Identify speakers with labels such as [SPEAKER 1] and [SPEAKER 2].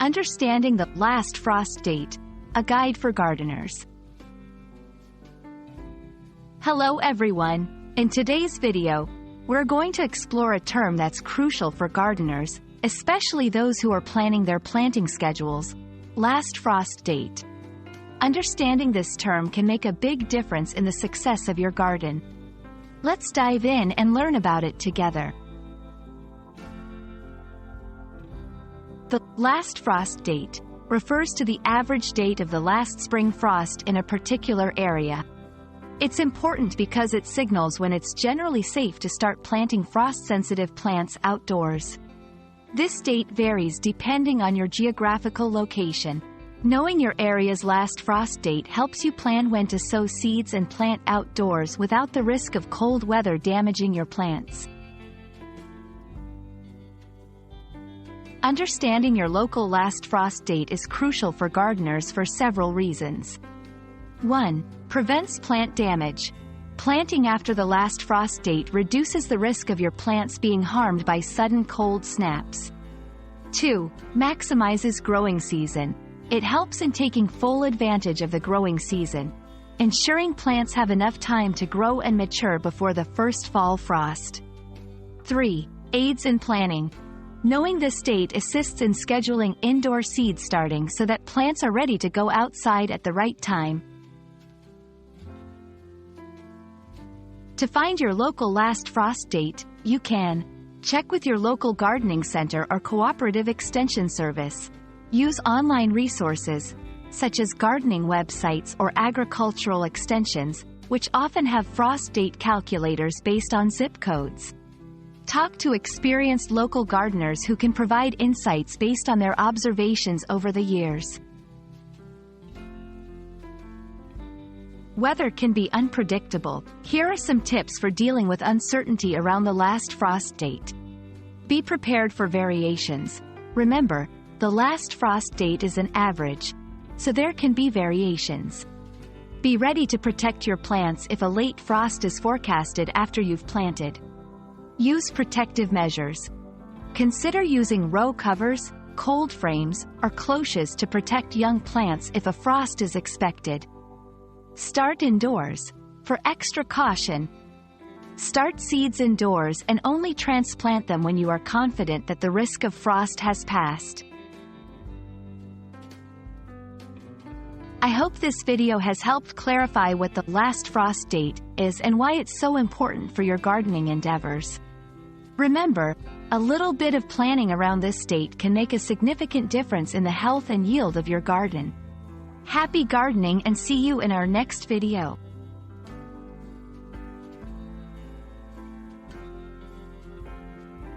[SPEAKER 1] Understanding the last frost date, a guide for gardeners. Hello everyone. In today's video, we're going to explore a term that's crucial for gardeners, especially those who are planning their planting schedules: last frost date. Understanding this term can make a big difference in the success of your garden. Let's dive in and learn about it together. The last frost date refers to the average date of the last spring frost in a particular area. It's important because it signals when it's generally safe to start planting frost-sensitive plants outdoors. This date varies depending on your geographical location. Knowing your area's last frost date helps you plan when to sow seeds and plant outdoors without the risk of cold weather damaging your plants. Understanding your local last frost date is crucial for gardeners for several reasons. 1. Prevents plant damage. Planting after the last frost date reduces the risk of your plants being harmed by sudden cold snaps. 2. Maximizes growing season. It helps in taking full advantage of the growing season, ensuring plants have enough time to grow and mature before the first fall frost. 3. Aids in planning. Knowing this date assists in scheduling indoor seed starting so that plants are ready to go outside at the right time. To find your local last frost date, you can check with your local gardening center or cooperative extension service. Use online resources, such as gardening websites or agricultural extensions, which often have frost date calculators based on zip codes. Talk to experienced local gardeners who can provide insights based on their observations over the years. Weather can be unpredictable. Here are some tips for dealing with uncertainty around the last frost date. Be prepared for variations. Remember, the last frost date is an average, so there can be variations. Be ready to protect your plants if a late frost is forecasted after you've planted. Use protective measures. Consider using row covers, cold frames, or cloches to protect young plants if a frost is expected. Start indoors. For extra caution, start seeds indoors and only transplant them when you are confident that the risk of frost has passed. I hope this video has helped clarify what the last frost date is and why it's so important for your gardening endeavors. Remember, a little bit of planning around this date can make a significant difference in the health and yield of your garden. Happy gardening and see you in our next video.